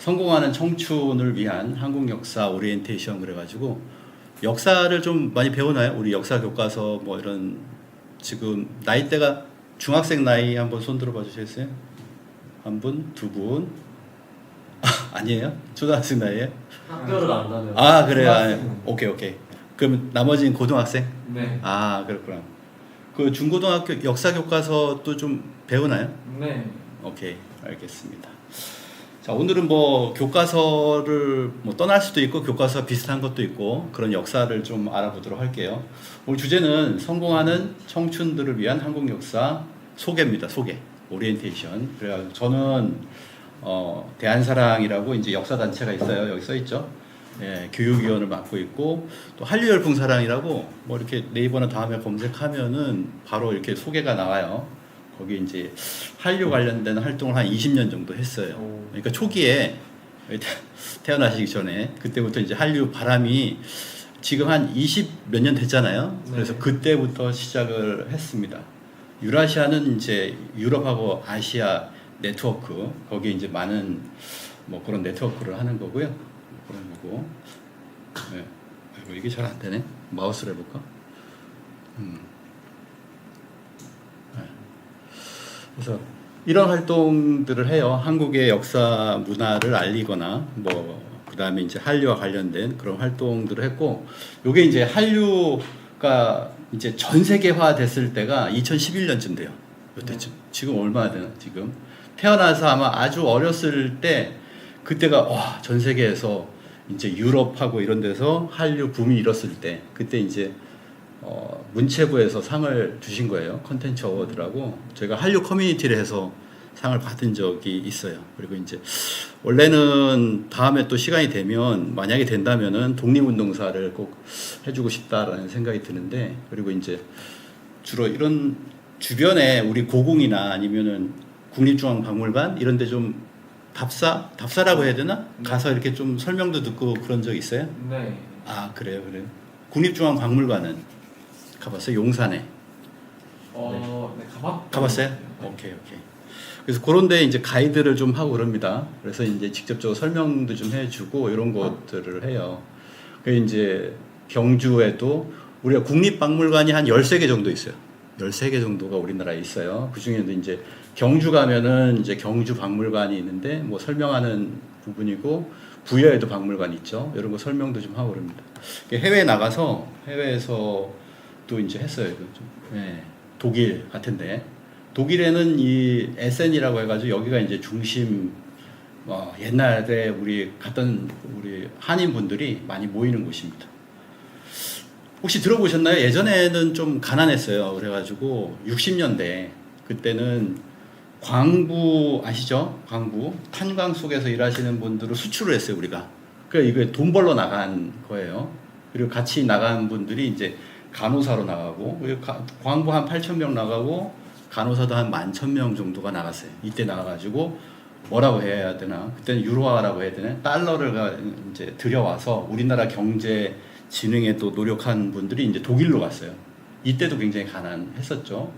성공하는 청춘을 위한 한국 역사 오리엔테이션 그래가지고 역사를 좀 많이 배우나요? 우리 역사 교과서 뭐 이런 지금 나이대가 중학생 나이 한번 손 들어봐 주시겠어요? 한 분, 두 분. 아니에요? 초등학생 나이에? 학교를 안 다녀요. 아 그래요. 중학생. 오케이. 그럼 나머지는 고등학생? 네. 아 그렇구나. 그 중고등학교 역사 교과서도 좀 배우나요? 네. 오케이, 알겠습니다. 자, 오늘은 뭐 교과서를 뭐 떠날 수도 있고 교과서 비슷한 것도 있고 그런 역사를 좀 알아보도록 할게요. 오늘 주제는 성공하는 청춘들을 위한 한국 역사 소개입니다. 소개, 오리엔테이션. 그래가지고 저는 대한사랑이라고 이제 역사 단체가 있어요. 여기 써 있죠. 예, 교육위원을 맡고 있고 또 한류열풍사랑이라고 뭐 이렇게 네이버나 다음에 검색하면은 바로 이렇게 소개가 나와요. 거기 이제 한류 관련된 활동을 한 20년 정도 했어요. 그러니까 초기에 태어나시기 전에 그때부터 이제 한류 바람이 지금 한 20 몇 년 됐잖아요. 그래서 네. 그때부터 시작을 했습니다. 유라시아는 이제 유럽하고 아시아 네트워크 거기에 이제 많은 뭐 그런 네트워크를 하는 거고요. 그런 거고. 네. 아이고, 이게 잘 안 되네. 마우스를 해볼까? 그래서 이런 활동들을 해요. 한국의 역사 문화를 알리거나 뭐 그다음에 이제 한류와 관련된 그런 활동들을 했고 요게 이제 한류가 이제 전 세계화 됐을 때가 2011년쯤 돼요. 요때쯤. 지금 얼마나 되나 지금. 태어나서 아마 아주 어렸을 때 그때가 와, 전 세계에서 이제 유럽하고 이런 데서 한류 붐이 일었을 때 그때 이제 문체부에서 상을 주신 거예요. 컨텐츠 어워드라고. 제가 한류 커뮤니티를 해서 상을 받은 적이 있어요. 그리고 이제 원래는 다음에 또 시간이 되면 만약에 된다면은 독립운동사를 꼭 해주고 싶다라는 생각이 드는데 그리고 이제 주로 이런 주변에 우리 고궁이나 아니면은 국립중앙박물관 이런 데 좀 답사라고 해야 되나? 가서 이렇게 좀 설명도 듣고 그런 적 있어요? 네. 아 그래요. 국립중앙박물관은 가봤어요? 용산에. 네, 가봤어요? 오케이. 그래서 그런데 이제 가이드를 좀 하고 그럽니다. 그래서 이제 직접적으로 설명도 좀 해주고 이런 것들을 해요. 그 이제 경주에도 우리가 국립박물관이 한 13개 정도 있어요. 13개 정도가 우리나라에 있어요. 그 중에도 이제 경주 가면은 이제 경주 박물관이 있는데 뭐 설명하는 부분이고 부여에도 박물관 있죠. 이런 거 설명도 좀 하고 그럽니다. 해외에 나가서 해외에서 또 이제 했어요. 네, 독일 같은데 독일에는 이 에센이라고 해가지고 여기가 이제 중심 옛날에 우리 갔던 우리 한인 분들이 많이 모이는 곳입니다. 혹시 들어보셨나요? 예전에는 좀 가난했어요. 그래가지고 60년대 그때는 광부 아시죠? 광부 탄광 속에서 일하시는 분들을 수출을 했어요. 우리가. 그러니까 이게 돈 벌러 나간 거예요. 그리고 같이 나간 분들이 이제 간호사로 나가고 광부 한 8,000명 나가고 간호사도 한 11,000명 정도가 나갔어요. 이때 나가가지고 뭐라고 해야 되나? 그때는 유로화라고 해야 되나? 달러를 이제 들여와서 우리나라 경제 진흥에 또 노력한 분들이 이제 독일로 갔어요. 이때도 굉장히 가난했었죠.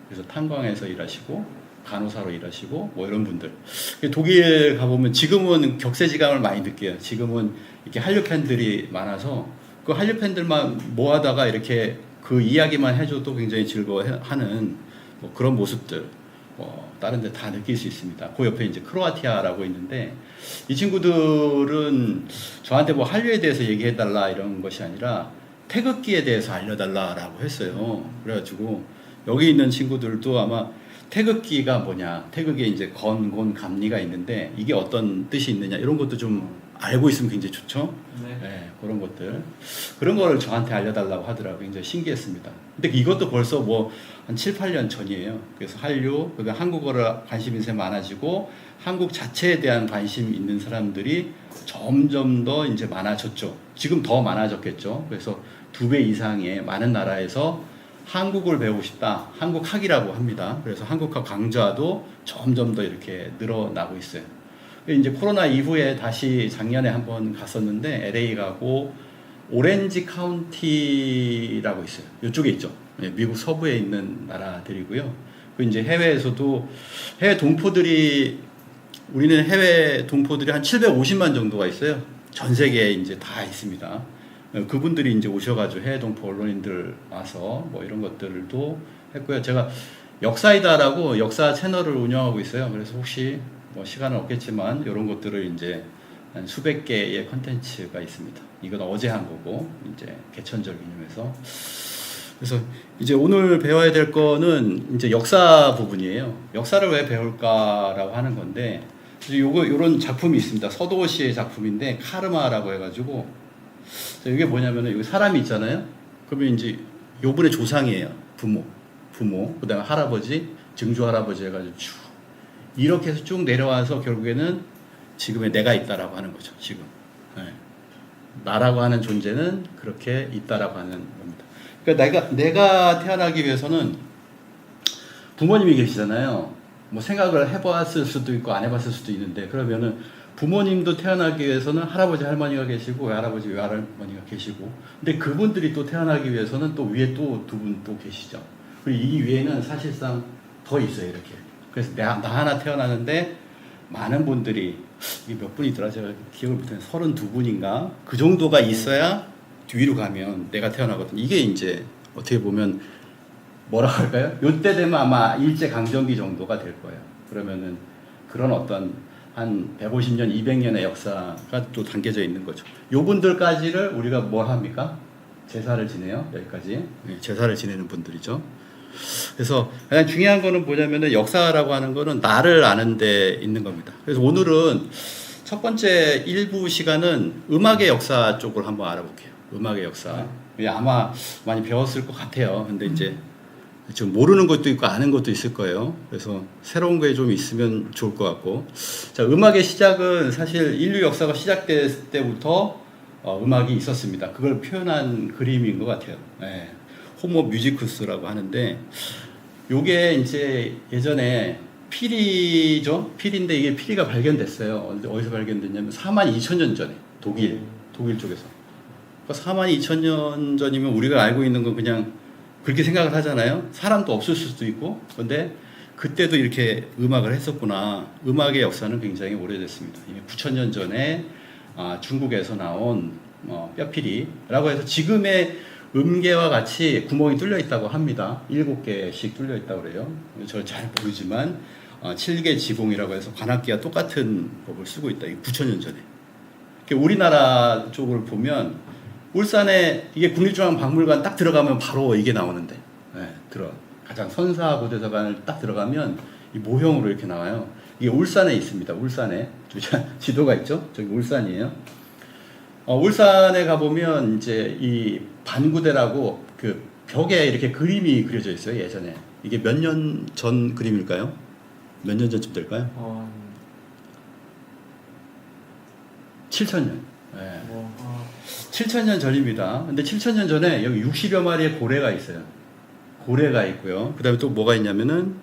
그래서 탄광에서 일하시고 간호사로 일하시고 뭐 이런 분들. 독일 가보면 지금은 격세지감을 많이 느껴요. 지금은 이렇게 한류 팬들이 많아서 그 한류 팬들만 모아다가 이렇게 그 이야기만 해줘도 굉장히 즐거워하는 뭐 그런 모습들. 다른 데 다 느낄 수 있습니다. 그 옆에 이제 크로아티아라고 있는데 이 친구들은 저한테 뭐 한류에 대해서 얘기해달라 이런 것이 아니라 태극기에 대해서 알려달라라고 했어요. 그래가지고 여기 있는 친구들도 아마 태극기가 뭐냐, 태극에 이제 건, 곤, 감리가 있는데 이게 어떤 뜻이 있느냐 이런 것도 좀 알고 있으면 굉장히 좋죠. 네, 그런 것들. 그런 거를 저한테 알려달라고 하더라고요. 굉장히 신기했습니다. 근데 이것도 벌써 뭐 한 7, 8년 전이에요. 그래서 한류, 그러니까 한국어를 관심이 많아지고 한국 자체에 대한 관심 있는 사람들이 점점 더 이제 많아졌죠. 지금 더 많아졌겠죠. 그래서 2배 이상의 많은 나라에서 한국을 배우고 싶다. 한국학이라고 합니다. 그래서 한국학 강좌도 점점 더 이렇게 늘어나고 있어요. 이제 코로나 이후에 다시 작년에 한번 갔었는데 LA 가고 오렌지 카운티라고 있어요. 이쪽에 있죠. 미국 서부에 있는 나라들이고요. 그 이제 해외에서도 해외 동포들이 우리는 해외 동포들이 한 750만 정도가 있어요. 전 세계에 이제 다 있습니다. 그분들이 이제 오셔가지고 해외 동포 언론인들 와서 뭐 이런 것들도 했고요. 제가 역사이다라고 역사 채널을 운영하고 있어요. 그래서 혹시 뭐 시간은 없겠지만 이런 것들을 이제 한 수백 개의 컨텐츠가 있습니다. 이건 어제 한 거고 이제 개천절 기념해서. 그래서 이제 오늘 배워야 될 거는 이제 역사 부분이에요. 역사를 왜 배울까라고 하는 건데, 요런 작품이 있습니다. 서도시의 작품인데 카르마라고 해가지고, 이게 뭐냐면은 여기 사람이 있잖아요. 그러면 이제 요분의 조상이에요. 부모, 그다음에 할아버지, 증조 할아버지 해가지고 쭉 이렇게 해서 쭉 내려와서 결국에는 지금의 내가 있다라고 하는 거죠. 지금 나라고 하는 존재는 그렇게 있다라고 하는 겁니다. 그러니까 내가 태어나기 위해서는 부모님이 계시잖아요. 뭐 생각을 해봤을 수도 있고 안 해봤을 수도 있는데, 그러면은 부모님도 태어나기 위해서는 할아버지 할머니가 계시고 외할아버지 외할머니가 계시고, 근데 그분들이 또 태어나기 위해서는 또 위에 또 두 분 또 계시죠. 그리고 이 위에는 사실상 더 있어요, 이렇게. 그래서 나 하나 태어나는데 많은 분들이, 이게 몇 분이더라 제가 기억을 못해요. 32분인가 그 정도가 있어야 뒤로 가면 내가 태어나거든. 이게 이제 어떻게 보면 뭐라 할까요? 요때 되면 아마 일제 강점기 정도가 될 거예요. 그러면은 그런 어떤 한 150년, 200년의 역사가 또 담겨져 있는 거죠. 요분들까지를 우리가 뭘 합니까? 제사를 지내요. 여기까지 제사를 지내는 분들이죠. 그래서 가장 중요한 거는 뭐냐면은 역사라고 하는 거는 나를 아는 데 있는 겁니다. 그래서 오늘은 첫 번째 일부 시간은 음악의 역사 쪽을 한번 알아볼게요. 음악의 역사. 아마 많이 배웠을 것 같아요. 근데 이제 지금 모르는 것도 있고 아는 것도 있을 거예요. 그래서 새로운 거에 좀 있으면 좋을 것 같고. 자, 음악의 시작은 사실 인류 역사가 시작될 때부터 음악이 있었습니다. 그걸 표현한 그림인 것 같아요. 네. 호모 뮤지쿠스라고 하는데, 요게 이제 예전에 피리죠? 피리인데 이게 피리가 발견됐어요. 어디서 발견됐냐면 42,000년 전에 독일 쪽에서. 그러니까 42,000년 전이면 우리가 알고 있는 건 그냥 그렇게 생각을 하잖아요. 사람도 없을 수도 있고. 근데 그때도 이렇게 음악을 했었구나. 음악의 역사는 굉장히 오래됐습니다. 이미 9,000년 전에 중국에서 나온 뼈피리라고 해서 지금의 음계와 같이 구멍이 뚫려 있다고 합니다. 7개씩 뚫려 있다고 그래요. 저 잘 모르지만 7개 지공이라고 해서 관악기와 똑같은 법을 쓰고 있다. 9,000년 전에. 우리나라 쪽을 보면 울산에 이게 국립중앙박물관 딱 들어가면 바로 이게 나오는데, 가장 선사고대사관을 딱 들어가면 이 모형으로 이렇게 나와요. 이게 울산에 있습니다. 울산에 지도가 있죠. 저기 울산이에요. 울산에 가보면 이제 이 반구대라고 그 벽에 이렇게 그림이 그려져 있어요. 예전에 이게 몇 년 전 그림일까요? 몇 년 전쯤 될까요? 7,000년. 7,000년 전입니다. 근데 7,000년 전에 여기 60여 마리의 고래가 있어요. 고래가 있고요. 그 다음에 또 뭐가 있냐면은,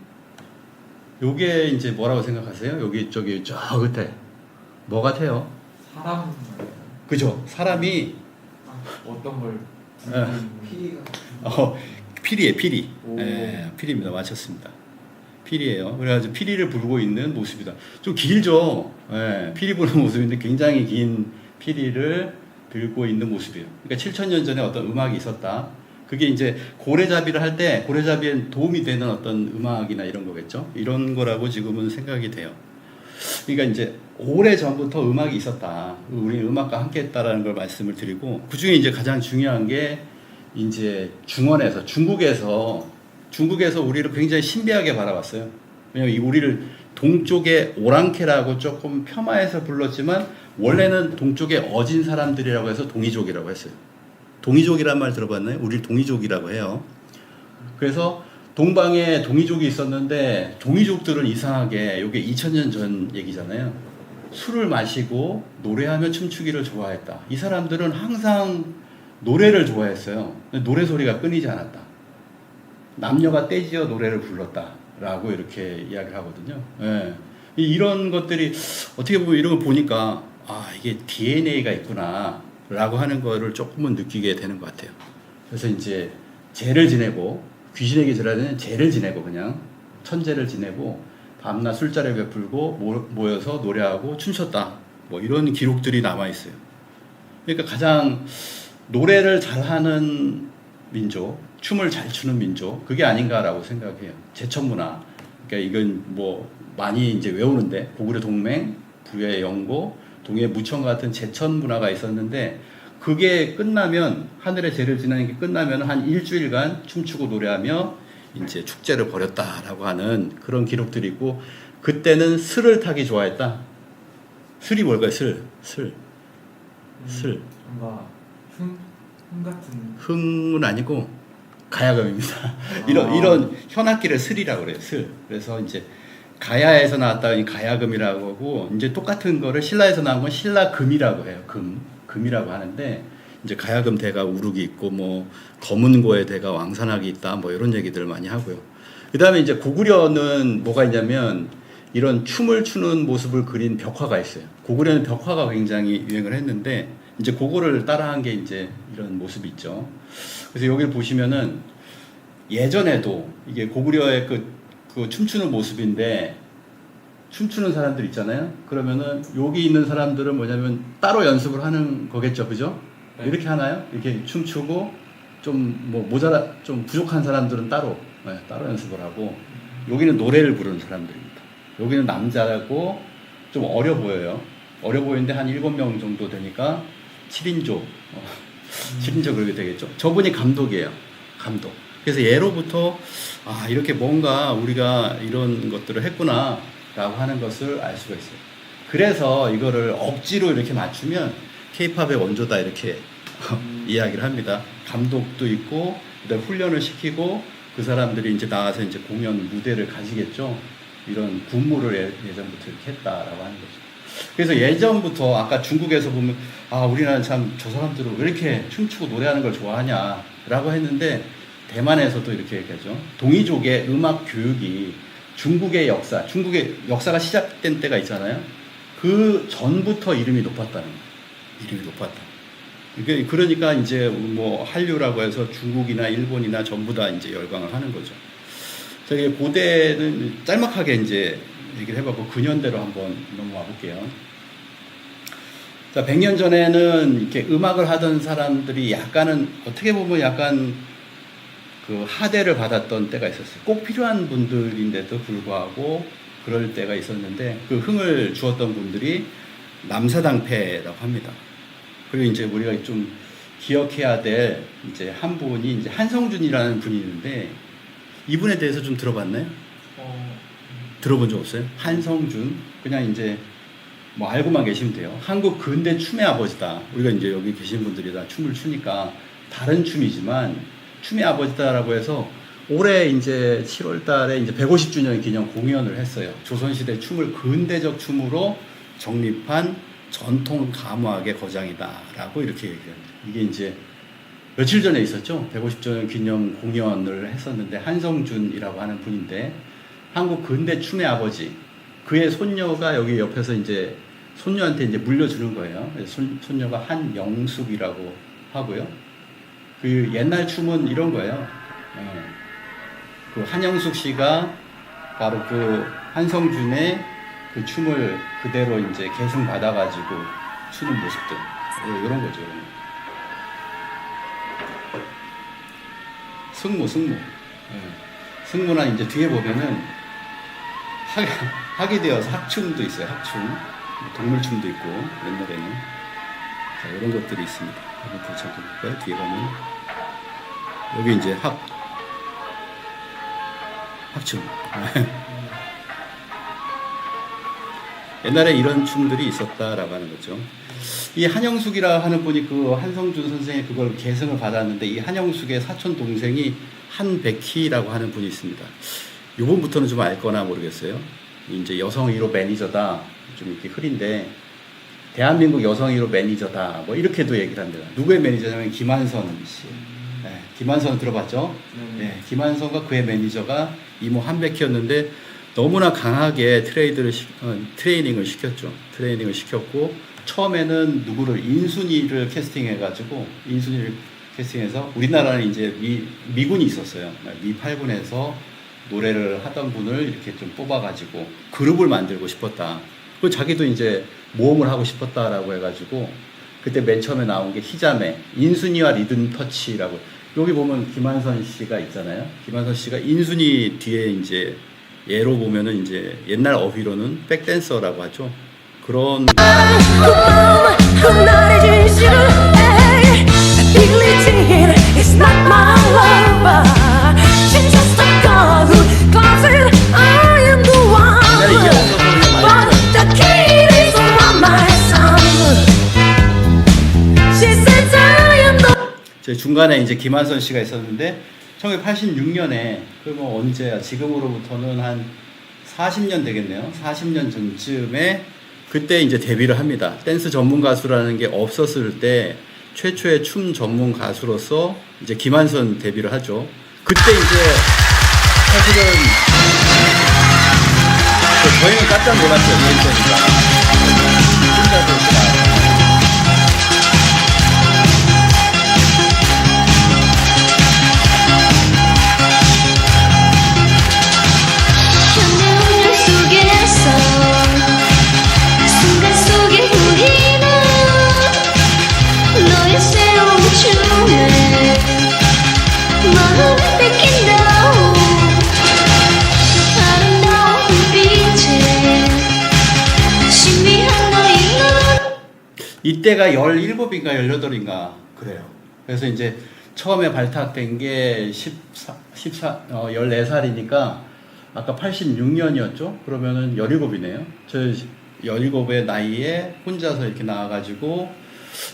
요게 이제 뭐라고 생각하세요? 여기, 저기, 저 끝에. 뭐 같아요? 사람. 그죠? 사람이. 어떤 걸. 피리예요, 피리. 피리입니다. 맞췄습니다. 피리예요. 그래가지고 피리를 불고 있는 모습이다. 좀 길죠? 피리 부는 모습인데 굉장히 긴 피리를 들고 있는 모습이에요. 그러니까 7,000년 전에 어떤 음악이 있었다. 그게 이제 고래잡이를 할 때 고래잡이에 도움이 되는 어떤 음악이나 이런 거겠죠. 이런 거라고 지금은 생각이 돼요. 그러니까 이제 오래 전부터 음악이 있었다. 우리 음악과 함께 했다라는 걸 말씀을 드리고, 그 중에 이제 가장 중요한 게 이제 중국에서 우리를 굉장히 신비하게 바라봤어요. 왜냐면 우리를 동쪽의 오랑캐라고 조금 폄하해서 불렀지만 원래는 동쪽의 어진 사람들이라고 해서 동이족이라고 했어요. 동이족이란 말 들어봤나요? 우리를 동이족이라고 해요. 그래서 동방에 동이족이 있었는데, 동이족들은 이상하게, 이게 2000년 전 얘기잖아요. 술을 마시고 노래하며 춤추기를 좋아했다. 이 사람들은 항상 노래를 좋아했어요. 노래 소리가 끊이지 않았다. 남녀가 떼지어 노래를 불렀다라고 이렇게 이야기를 하거든요. 이런 것들이 어떻게 보면 이런 걸 보니까 이게 DNA가 있구나 라고 하는 거를 조금은 느끼게 되는 것 같아요. 그래서 이제 제를 지내고, 귀신에게 절하는 제를 지내고, 그냥 천제를 지내고, 밤낮 술자리 베풀고 모여서 노래하고 춤췄다. 뭐 이런 기록들이 남아 있어요. 그러니까 가장 노래를 잘하는 민족, 춤을 잘 추는 민족, 그게 아닌가라고 생각해요. 제천 문화. 그러니까 이건 뭐 많이 이제 외우는데 고구려 동맹, 부의 영고, 동해 무청 같은 제천 문화가 있었는데 그게 끝나면 하늘의 죄를 지나는 게 끝나면 한 일주일간 춤추고 노래하며 이제 축제를 벌였다라고 하는 그런 기록들이 있고 그때는 슬을 타기 좋아했다. 슬이 뭘까요? 슬. 뭔가 흥 같은. 흥은 아니고 가야금입니다. 아. 이런 현악기를 슬이라고 그래요. 슬. 그래서 이제 가야에서 나왔다니 가야금이라고 하고 이제 똑같은 거를 신라에서 나온 건 신라금이라고 해요. 금이라고 하는데 이제 가야금 대가 우룩이 있고 뭐 검은고의 대가 왕산악이 있다 뭐 이런 얘기들을 많이 하고요. 그다음에 이제 고구려는 뭐가 있냐면 이런 춤을 추는 모습을 그린 벽화가 있어요. 고구려는 벽화가 굉장히 유행을 했는데 이제 그거를 따라한 게 이제 이런 모습이 있죠. 그래서 여기를 보시면은 예전에도 이게 고구려의 그 춤추는 모습인데 춤추는 사람들 있잖아요. 그러면은 여기 있는 사람들은 뭐냐면 따로 연습을 하는 거겠죠, 그죠? 네. 이렇게 하나요? 이렇게 춤추고 좀 뭐 좀 부족한 사람들은 따로 따로 연습을 하고 여기는 노래를 부르는 사람들입니다. 여기는 남자고 좀 어려 보여요. 어려 보이는데 한 7명 정도 되니까 7인조 7인조 그렇게 되겠죠. 저분이 감독이에요. 감독. 그래서 예로부터 아 이렇게 뭔가 우리가 이런 것들을 했구나 라고 하는 것을 알 수가 있어요. 그래서 이거를 억지로 이렇게 맞추면 K-팝의 원조다 이렇게 이야기를 합니다. 감독도 있고 그다음에 훈련을 시키고 그 사람들이 이제 나와서 이제 공연 무대를 가지겠죠. 이런 군무를 예전부터 이렇게 했다라고 하는 거죠. 그래서 예전부터 아까 중국에서 보면 아 우리나라는 참 저 사람들은 왜 이렇게 춤추고 노래하는 걸 좋아하냐라고 했는데 대만에서도 이렇게 얘기하죠. 동이족의 음악 교육이 중국의 역사가 시작된 때가 있잖아요. 그 전부터 이름이 높았다는 거예요. 이름이 높았다. 그러니까 이제 뭐 한류라고 해서 중국이나 일본이나 전부 다 이제 열광을 하는 거죠. 저기 고대는 짤막하게 이제 얘기를 해봤고 근현대로 한번 넘어와 볼게요. 자, 100년 전에는 이렇게 음악을 하던 사람들이 약간은 어떻게 보면 약간 그 하대를 받았던 때가 있었어요. 꼭 필요한 분들인데도 불구하고 그럴 때가 있었는데 그 흥을 주었던 분들이 남사당패라고 합니다. 그리고 이제 우리가 좀 기억해야 될 이제 한 분이 이제 한성준이라는 분이 있는데 이분에 대해서 좀 들어봤나요? 들어본 적 없어요? 한성준 그냥 이제 뭐 알고만 계시면 돼요. 한국 근대 춤의 아버지다. 우리가 이제 여기 계신 분들이 다 춤을 추니까 다른 춤이지만 춤의 아버지다라고 해서 올해 이제 7월 달에 이제 150주년 기념 공연을 했어요. 조선시대 춤을 근대적 춤으로 정립한 전통 가무악의 거장이다라고 이렇게 얘기합니다. 이게 이제 며칠 전에 있었죠. 150주년 기념 공연을 했었는데 한성준이라고 하는 분인데 한국 근대 춤의 아버지 그의 손녀가 여기 옆에서 이제 손녀한테 이제 물려주는 거예요. 손녀가 한영숙이라고 하고요. 그 옛날 춤은 이런 거예요. 그 한영숙 씨가 바로 그 한성준의 그 춤을 그대로 이제 계승 받아가지고 추는 모습들 이런 거죠. 승무. 승무나 이제 뒤에 보면은 하게 되어서 학춤도 있어요. 학춤, 동물춤도 있고 옛날에는 자, 이런 것들이 있습니다. 한번 더 볼까요? 뒤에 가면 여기 이제 학춤. 옛날에 이런 춤들이 있었다라고 하는 거죠. 이 한영숙이라 하는 분이 그 한성준 선생의 그걸 계승을 받았는데 이 한영숙의 사촌 동생이 한백희라고 하는 분이 있습니다. 요번부터는 좀 알거나 모르겠어요. 이제 여성 1호 매니저다. 좀 이렇게 흐린데 대한민국 여성 1호 매니저다. 뭐 이렇게도 얘기를 합니다. 누구의 매니저냐면 김한선 씨. 네, 김한선 들어봤죠? 네, 김한선과 그의 매니저가 이모 한백희였는데 너무나 강하게 트레이닝을 시켰죠. 트레이닝을 시켰고 처음에는 누구를 인순이를 캐스팅해가지고 인순이를 캐스팅해서 우리나라는 이제 미군이 있었어요. 미 8군에서 노래를 하던 분을 이렇게 좀 뽑아가지고 그룹을 만들고 싶었다. 그 자기도 이제 모험을 하고 싶었다라고 해가지고 그때 맨 처음에 나온 게 희자매, 인순이와 리듬 터치라고. 여기 보면 김한선 씨가 있잖아요. 김한선 씨가 인순이 뒤에 이제 예로 보면은 이제 옛날 어휘로는 백댄서라고 하죠. 그런 제 중간에 이제 김한선 씨가 있었는데 1986년에 그뭐 언제야? 지금으로부터는 한 40년 되겠네요. 40년 전쯤에 그때 이제 데뷔를 합니다. 댄스 전문 가수라는 게 없었을 때 최초의 춤 전문 가수로서 이제 김한선 데뷔를 하죠. 그때 이제 사실은 저희는 깜짝 놀랐죠. 이랬으니까. 혼자서 이렇게 나와요. 이때가 17인가 18인가 그래요. 그래서 이제 처음에 발탁된 게 14살이니까 아까 86년이었죠? 그러면은 17이네요. 저 17의 나이에 혼자서 이렇게 나와가지고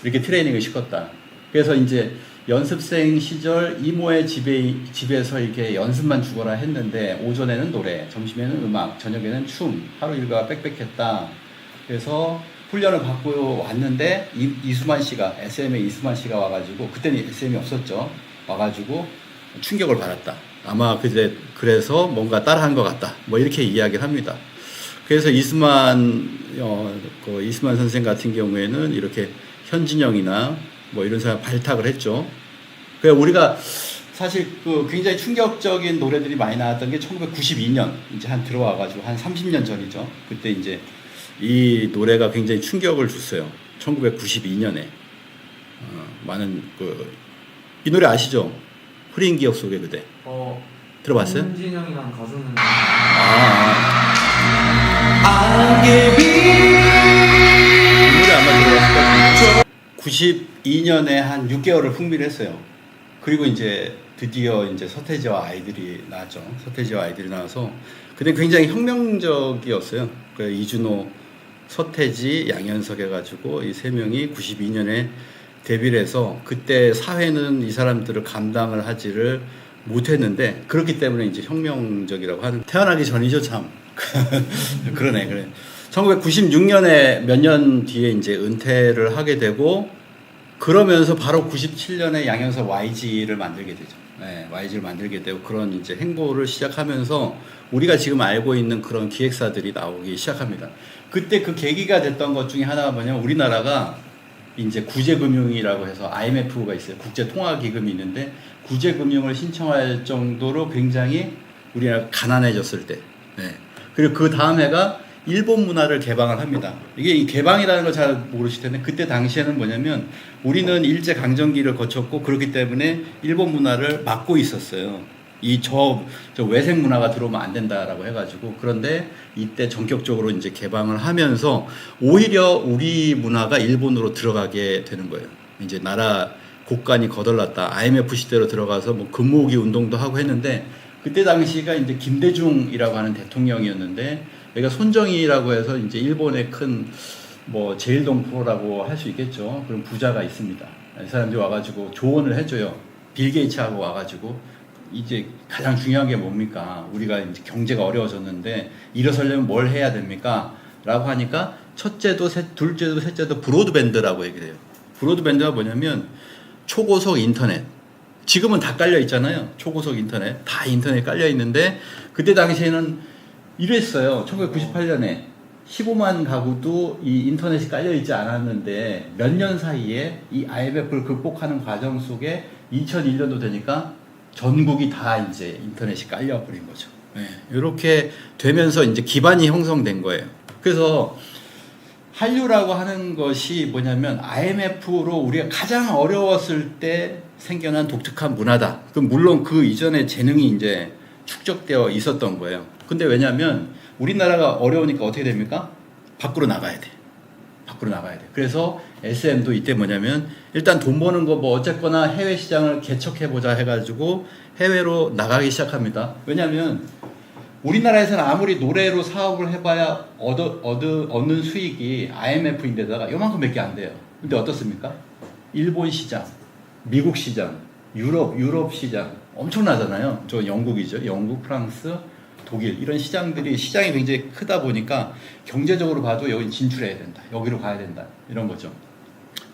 이렇게 트레이닝을 시켰다. 그래서 이제 연습생 시절 이모의 집에서 이렇게 연습만 주거라 했는데 오전에는 노래, 점심에는 음악, 저녁에는 춤, 하루 일과가 빽빽했다. 그래서 훈련을 받고 왔는데 이수만 씨가 SM의 이수만 씨가 와가지고 그때는 SM이 없었죠. 와가지고 충격을 받았다. 아마 그래서 뭔가 따라한 것 같다. 뭐 이렇게 이야기를 합니다. 그래서 이수만 선생 같은 경우에는 이렇게 현진영이나 뭐 이런 사람 발탁을 했죠. 그래 우리가 사실 그 굉장히 충격적인 노래들이 많이 나왔던 게 1992년 이제 한 들어와가지고 한 30년 전이죠. 그때 이제 이 노래가 굉장히 충격을 줬어요. 1992년에 많은 이 노래 아시죠? 흐린 기억 속의 그대. 들어봤어요? 현진영이랑 가수는 이 노래 아마 들어봤을 거예요. 92년에 한 6개월을 풍미를 했어요. 그리고 이제 드디어 이제 서태지와 아이들이 나왔죠. 서태지와 아이들이 나와서 그때 굉장히 혁명적이었어요. 그 이준호, 서태지, 양현석 해가지고 이 세 명이 92년에 데뷔를 해서 그때 사회는 이 사람들을 감당을 하지를 못했는데 그렇기 때문에 이제 혁명적이라고 하는 태어나기 전이죠 참. 그러네 그래. 1996년에 몇 년 뒤에 이제 은퇴를 하게 되고 그러면서 바로 97년에 양현석 YG를 만들게 되죠. 네, YG를 만들게 되고 그런 이제 행보를 시작하면서 우리가 지금 알고 있는 그런 기획사들이 나오기 시작합니다. 그때 그 계기가 됐던 것 중에 하나가 뭐냐면 우리나라가 이제 구제금융이라고 해서 IMF가 있어요. 국제통화기금이 있는데 구제금융을 신청할 정도로 굉장히 우리나라가 가난해졌을 때. 네. 그리고 그 다음 해가 일본 문화를 개방을 합니다. 이게 이 개방이라는 걸 잘 모르실 텐데 그때 당시에는 뭐냐면 우리는 일제 강점기를 거쳤고 그렇기 때문에 일본 문화를 막고 있었어요. 저 외생 문화가 들어오면 안 된다라고 해가지고 그런데 이때 전격적으로 이제 개방을 하면서 오히려 우리 문화가 일본으로 들어가게 되는 거예요. 이제 나라 곳간이 거덜났다. IMF 시대로 들어가서 뭐 금모으기 운동도 하고 했는데 그때 당시가 이제 김대중이라고 하는 대통령이었는데 여기가 손정희라고 해서 이제 일본의 큰 뭐 제일동포라고 할 수 있겠죠. 그런 부자가 있습니다. 이 사람들이 와가지고 조언을 해줘요. 빌 게이츠하고 와가지고 이제 가장 중요한 게 뭡니까? 우리가 이제 경제가 어려워졌는데 일어서려면 뭘 해야 됩니까? 라고 하니까 첫째도 둘째도 셋째도 브로드밴드라고 얘기를 해요. 브로드밴드가 뭐냐면 초고속 인터넷. 지금은 다 깔려 있잖아요. 초고속 인터넷. 다 인터넷 깔려 있는데 그때 당시에는 이랬어요. 1998년에 15만 가구도 이 인터넷이 깔려 있지 않았는데 몇 년 사이에 이 IMF를 극복하는 과정 속에 2001년도 되니까 전국이 다 이제 인터넷이 깔려버린 거죠. 이렇게 되면서 이제 기반이 형성된 거예요. 그래서 한류라고 하는 것이 뭐냐면 IMF로 우리가 가장 어려웠을 때 생겨난 독특한 문화다. 그럼 물론 그 이전에 재능이 이제 축적되어 있었던 거예요. 근데 왜냐하면 우리나라가 어려우니까 어떻게 됩니까? 밖으로 나가야 돼. 밖으로 나가야 돼. 그래서 SM도 이때 뭐냐면 일단 돈 버는 거 뭐 어쨌거나 해외 시장을 개척해보자 해가지고 해외로 나가기 시작합니다. 왜냐하면 우리나라에서는 아무리 노래로 사업을 해봐야 얻는 수익이 IMF인데다가 요만큼 밖에 안 돼요. 근데 어떻습니까? 일본 시장, 미국 시장, 유럽 시장 엄청나잖아요. 저 영국이죠. 영국, 프랑스, 독일 이런 시장이 굉장히 크다 보니까 경제적으로 봐도 여기 진출해야 된다. 여기로 가야 된다. 이런 거죠.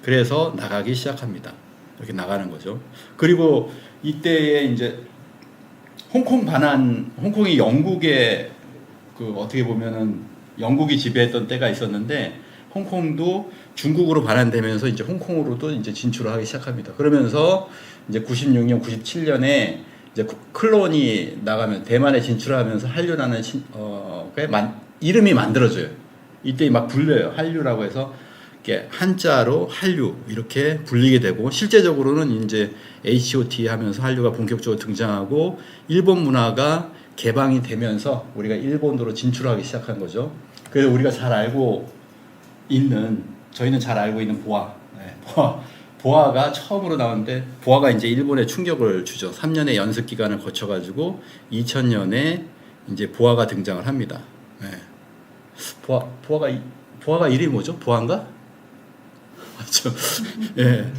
그래서 나가기 시작합니다. 이렇게 나가는 거죠. 그리고 이때에 이제 홍콩이 영국의 그 어떻게 보면은 영국이 지배했던 때가 있었는데 홍콩도 중국으로 반환되면서 이제 홍콩으로도 이제 진출을 하기 시작합니다. 그러면서 이제 96년, 97년에 이제 클론이 나가면 대만에 진출하면서 한류라는 이름이 만들어져요. 이때 막 불려요. 한류라고 해서 이렇게 한자로 한류 이렇게 불리게 되고 실제적으로는 이제 H.O.T 하면서 한류가 본격적으로 등장하고 일본 문화가 개방이 되면서 우리가 일본으로 진출하기 시작한 거죠. 그래서 우리가 저희는 잘 알고 있는 보아가 처음으로 나왔는데 보아가 이제 일본에 충격을 주죠. 3년의 연습 기간을 거쳐가지고 2000년에 이제 보아가 등장을 합니다. 네. 보아가 이름이 뭐죠? 보아인가? 맞죠? 예.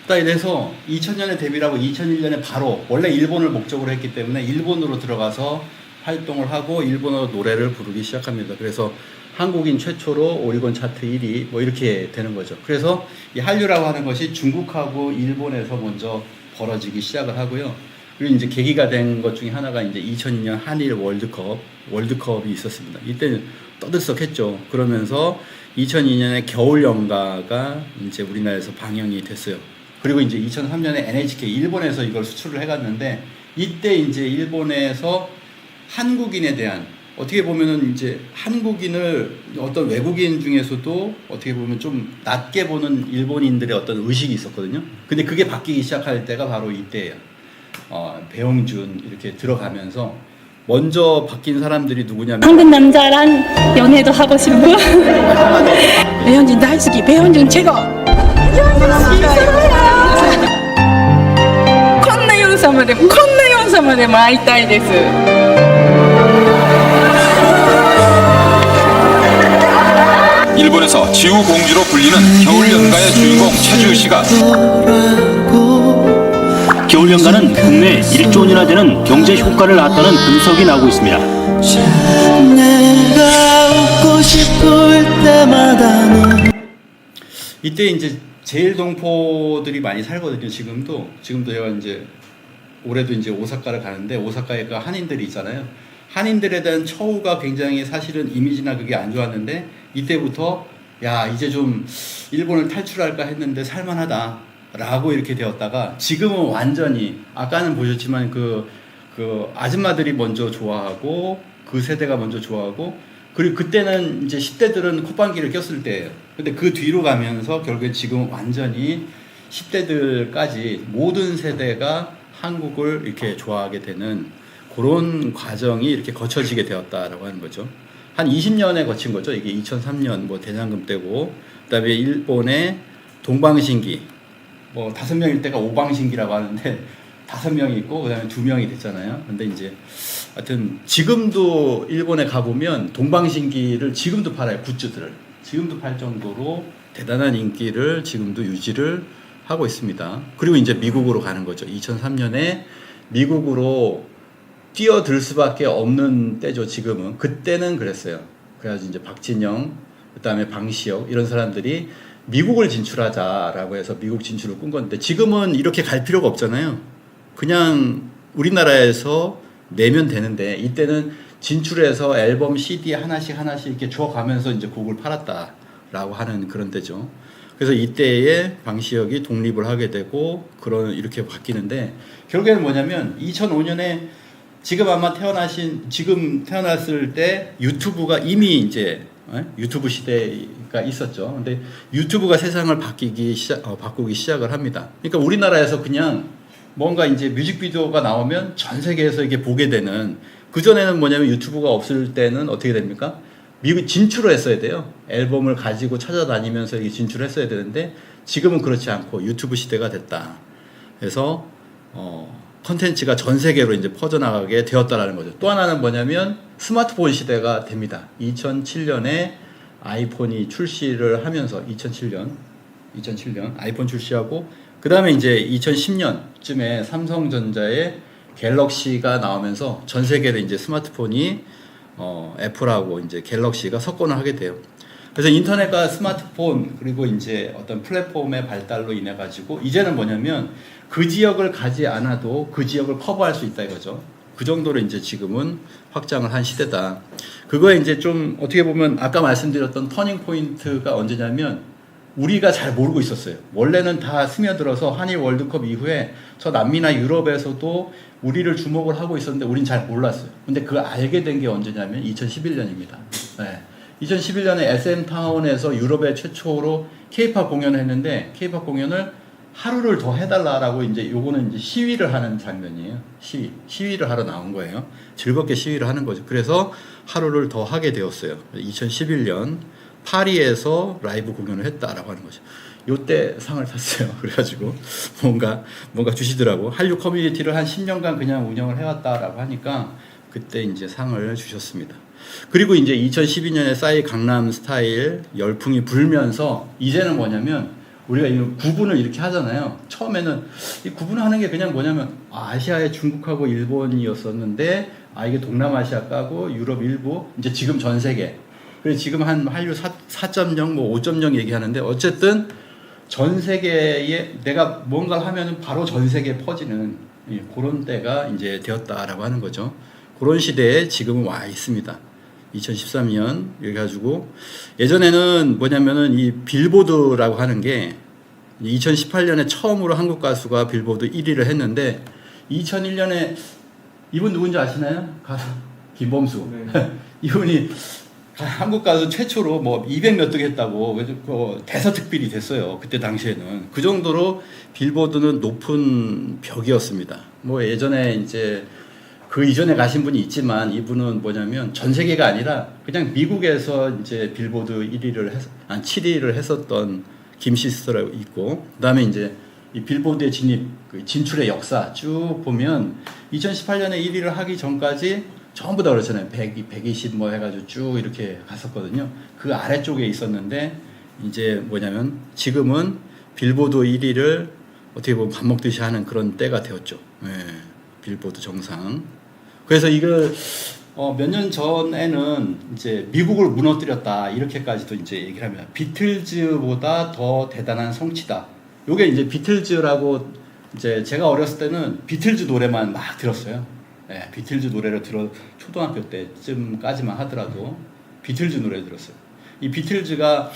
딱 이래서 2000년에 데뷔를 하고 2001년에 바로 원래 일본을 목적으로 했기 때문에 일본으로 들어가서 활동을 하고 일본어로 노래를 부르기 시작합니다. 그래서 한국인 최초로 오리곤 차트 1위 뭐 이렇게 되는 거죠. 그래서 이 한류라고 하는 것이 중국하고 일본에서 먼저 벌어지기 시작을 하고요. 그리고 이제 계기가 된 것 중에 하나가 이제 2002년 한일 월드컵이 있었습니다. 이때는 떠들썩했죠. 그러면서 2002년에 겨울 연가가 이제 우리나라에서 방영이 됐어요. 그리고 이제 2003년에 NHK 일본에서 이걸 수출을 해갔는데 이때 이제 일본에서 한국인에 대한 어떻게 보면은 이제 한국인을 어떤 외국인 중에서도 어떻게 보면 좀 낮게 보는 일본인들의 어떤 의식이 있었거든요. 근데 그게 바뀌기 시작할 때가 바로 이때예요. 배용준 이렇게 들어가면서 먼저 바뀐 사람들이 누구냐면 한국 남자랑 연애도 하고 싶고 배현진 大好き 배현진 최고 배현진 이상해요 こんなヨン様でも 会いたいです 일본에서 지우공주로 불리는 겨울연가의 주인공 최지우 씨가 겨울연가는 국내 1조 원이나 되는 경제 효과를 낳았다는 분석이 나오고 있습니다. 이때 이제 제일 동포들이 많이 살거든요. 지금도 제가 이제 올해도 이제 오사카를 가는데 오사카에 그 한인들이 있잖아요. 한인들에 대한 처우가 굉장히 사실은 이미지나 그게 안 좋았는데 이때부터 야 이제 좀 일본을 탈출할까 했는데 살만하다 라고 이렇게 되었다가 지금은 완전히 아까는 보셨지만 그 아줌마들이 먼저 좋아하고 그 세대가 먼저 좋아하고 그리고 그때는 이제 10대들은 콧방귀를 꼈을 때예요. 근데 그 뒤로 가면서 결국에 지금 완전히 10대들까지 모든 세대가 한국을 이렇게 좋아하게 되는 그런 과정이 이렇게 거쳐지게 되었다라고 하는 거죠. 한 20년에 거친 거죠. 이게 2003년 뭐 대장금 때고 그다음에 일본의 동방신기 뭐 5명일 때가 오방신기라고 하는데 5명이 있고 그다음에 2명이 됐잖아요. 근데 이제 하여튼 지금도 일본에 가보면 동방신기를 지금도 팔아요. 굿즈들을 지금도 팔 정도로 대단한 인기를 지금도 유지를 하고 있습니다. 그리고 이제 미국으로 가는 거죠. 2003년에 미국으로 뛰어들 수밖에 없는 때죠. 지금은 그때는 그랬어요. 그래가지고 이제 박진영 그다음에 방시혁 이런 사람들이 미국을 진출하자라고 해서 미국 진출을 꾼 건데 지금은 이렇게 갈 필요가 없잖아요. 그냥 우리나라에서 내면 되는데 이때는 진출해서 앨범 CD 하나씩 이렇게 줘가면서 이제 곡을 팔았다라고 하는 그런 때죠. 그래서 이때에 방시혁이 독립을 하게 되고 이렇게 바뀌는데 결국에는 뭐냐면 2005년에 지금 아마 지금 태어났을 때 유튜브가 이미 이제 유튜브 시대가 있었죠. 근데 유튜브가 세상을 바꾸기 시작을 합니다. 그러니까 우리나라에서 그냥 뭔가 이제 뮤직비디오가 나오면 전 세계에서 이게 보게 되는, 그전에는 뭐냐면 유튜브가 없을 때는 어떻게 됩니까? 미국 진출을 했어야 돼요. 앨범을 가지고 찾아다니면서 이게 진출을 했어야 되는데 지금은 그렇지 않고 유튜브 시대가 됐다. 그래서 컨텐츠가 전 세계로 이제 퍼져나가게 되었다라는 거죠. 또 하나는 뭐냐면 스마트폰 시대가 됩니다. 2007년에 아이폰이 출시를 하면서 2007년 아이폰 출시하고, 그 다음에 이제 2010년쯤에 삼성전자의 갤럭시가 나오면서 전 세계로 이제 스마트폰이 애플하고 이제 갤럭시가 석권을 하게 돼요. 그래서 인터넷과 스마트폰 그리고 이제 어떤 플랫폼의 발달로 인해 가지고 이제는 뭐냐면 그 지역을 가지 않아도 그 지역을 커버할 수 있다 이거죠. 그 정도로 이제 지금은 확장을 한 시대다. 그거에 이제 좀 어떻게 보면 아까 말씀드렸던 터닝 포인트가 언제냐면 우리가 잘 모르고 있었어요. 원래는 다 스며들어서 한일 월드컵 이후에 저 남미나 유럽에서도 우리를 주목을 하고 있었는데 우린 잘 몰랐어요. 근데 그걸 알게 된 게 언제냐면 2011년입니다. 네. 2011년에 SM타운에서 유럽의 최초로 K-팝 공연을 했는데 K-팝 공연을 하루를 더 해달라라고 이제 요거는 이제 시위를 하는 장면이에요. 시위를 하러 나온 거예요. 즐겁게 시위를 하는 거죠. 그래서 하루를 더 하게 되었어요. 2011년 파리에서 라이브 공연을 했다라고 하는 거죠. 요때 상을 탔어요. 그래가지고 뭔가 주시더라고. 한류 커뮤니티를 한 10년간 그냥 운영을 해왔다라고 하니까 그때 이제 상을 주셨습니다. 그리고 이제 2012년에 싸이 강남 스타일 열풍이 불면서 이제는 뭐냐면 우리가 이 구분을 이렇게 하잖아요. 처음에는 이 구분하는 게 그냥 뭐냐면 아시아의 중국하고 일본이었었는데 이게 동남아시아 까고 유럽 일부, 이제 지금 전 세계. 그래서 지금 한 한류 4.0 뭐 5.0 얘기하는데 어쨌든 전 세계에 내가 뭔가를 하면은 바로 전 세계에 퍼지는 그런 때가 이제 되었다라고 하는 거죠. 그런 시대에 지금은 와 있습니다. 2013년 여기 가지고 예전에는 뭐냐면은 이 빌보드라고 하는 게 2018년에 처음으로 한국 가수가 빌보드 1위를 했는데 2001년에 이분 누군지 아시나요? 가수 김범수. 네. 이분이 한국 가수 최초로 뭐 200몇 등 했다고 그 대서특필이 됐어요. 그때 당시에는 그 정도로 빌보드는 높은 벽이었습니다. 뭐 예전에 이제 그 이전에 가신 분이 있지만 이분은 뭐냐면 전 세계가 아니라 그냥 미국에서 이제 빌보드 7위를 했었던 김시스터라고 있고, 그다음에 이제 이 빌보드의 진출의 역사 쭉 보면 2018년에 1위를 하기 전까지 전부 다 그렇잖아요. 120 뭐 해가지고 쭉 이렇게 갔었거든요. 그 아래쪽에 있었는데 이제 뭐냐면 지금은 빌보드 1위를 어떻게 보면 밥 먹듯이 하는 그런 때가 되었죠. 네, 빌보드 정상. 그래서 이걸 몇 년 전에는 이제 미국을 무너뜨렸다 이렇게까지도 이제 얘기를 합니다. 비틀즈보다 더 대단한 성취다. 요게 이제 비틀즈라고 이제 제가 어렸을 때는 비틀즈 노래만 막 들었어요. 네, 비틀즈 노래를 초등학교 때쯤까지만 하더라도 비틀즈 노래 들었어요. 이 비틀즈가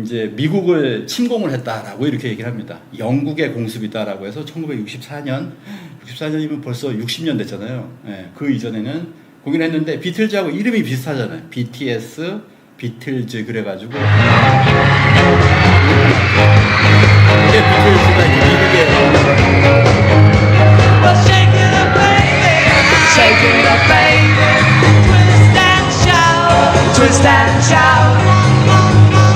이제 미국을 침공을 했다라고 이렇게 얘기를 합니다. 영국의 공습이다라고 해서 1964년이면 벌써 60년 됐잖아요. 네, 그 이전에는 공연했는데 비틀즈하고 이름이 비슷하잖아요. BTS, 비틀즈 그래가지고 이게 비틀즈가 이제 미국의 Shake it up, baby. Twist and shout. Twist and shout.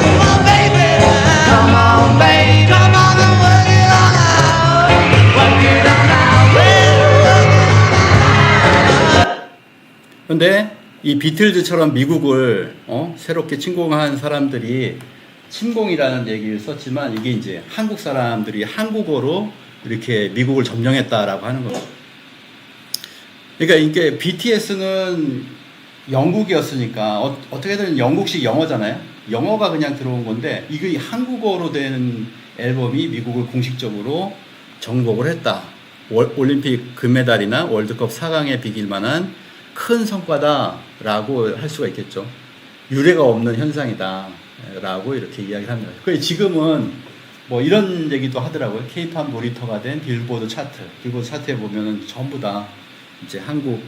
Come on, baby. Come on, baby. Come on and work it on out. Work it on out. 근데 이 비틀즈처럼 미국을 새롭게 침공한 사람들이 침공이라는 얘기를 썼지만 이게 이제 한국 사람들이 한국어로 이렇게 미국을 점령했다라고 하는 거죠. 그러니까 이게 BTS는 영국이었으니까 어떻게든 영국식 영어잖아요. 영어가 그냥 들어온 건데 이게 한국어로 된 앨범이 미국을 공식적으로 정복을 했다. 올림픽 금메달이나 월드컵 4강에 비길 만한 큰 성과다라고 할 수가 있겠죠. 유례가 없는 현상이다라고 이렇게 이야기를 합니다. 그래서 지금은 뭐 이런 얘기도 하더라고요. K-팝 놀이터가 된 빌보드 차트. 빌보드 차트에 보면은 전부 다 이제 한국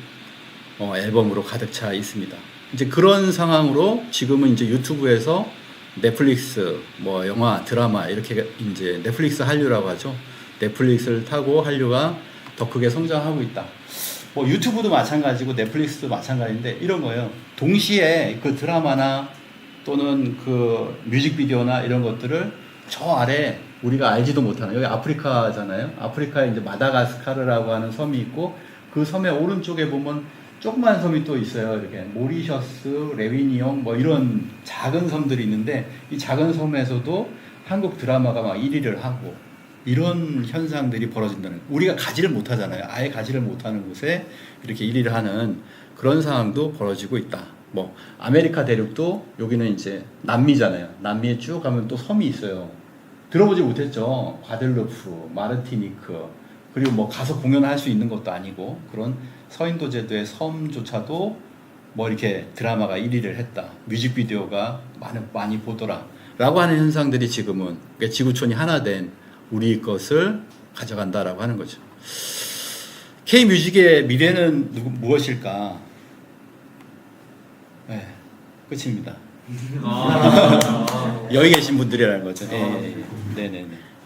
앨범으로 가득 차 있습니다. 이제 그런 상황으로 지금은 이제 유튜브에서 넷플릭스, 뭐 영화, 드라마 이렇게 이제 넷플릭스 한류라고 하죠. 넷플릭스를 타고 한류가 더 크게 성장하고 있다. 뭐 유튜브도 마찬가지고 넷플릭스도 마찬가지인데 이런 거예요. 동시에 그 드라마나 또는 그 뮤직비디오나 이런 것들을 저 아래 우리가 알지도 못하는, 여기 아프리카잖아요. 아프리카에 이제 마다가스카르라고 하는 섬이 있고 그 섬의 오른쪽에 보면 조그만 섬이 또 있어요. 이렇게 모리셔스, 레위니옹 뭐 이런 작은 섬들이 있는데 이 작은 섬에서도 한국 드라마가 막 1위를 하고 이런 현상들이 벌어진다는, 우리가 가지를 못하잖아요. 아예 가지를 못하는 곳에 이렇게 1위를 하는 그런 상황도 벌어지고 있다. 뭐 아메리카 대륙도 여기는 이제 남미잖아요. 남미에 쭉 가면 또 섬이 있어요. 들어보지 못했죠. 과델루프, 마르티니크, 그리고 뭐 가서 공연할 수 있는 것도 아니고 그런 서인도 제도의 섬조차도 뭐 이렇게 드라마가 1위를 했다. 뮤직비디오가 많이 보더라. 라고 하는 현상들이 지금은 그러니까 지구촌이 하나 된 우리 것을 가져간다라고 하는 거죠. K뮤직의 미래는 무엇일까? 네, 끝입니다. 여기 계신 분들이라는 거죠. 네네네.